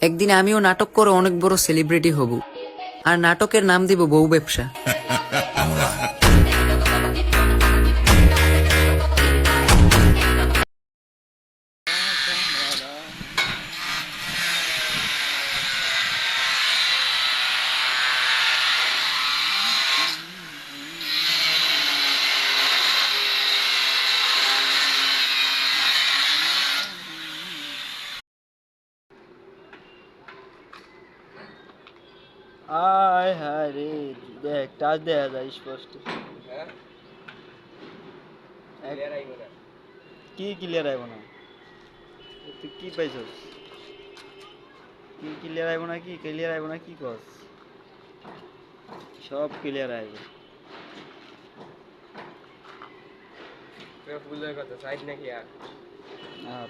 একদিন আমিও নাটক করে অনেক বড় সেলিব্রিটি হব, আর নাটকের নাম দিব বউ ব্যবসা। আয় হায় রে, দেখ টাচ দেখা যায় স্পষ্ট। কি ক্লিয়ার আইব না? তুই কি পাইছস? কি ক্লিয়ার আইব না? কি ক্লিয়ার আইব না? কি কস? সব ক্লিয়ার আইব। ফুলের কথা সাইড নাকি আর আর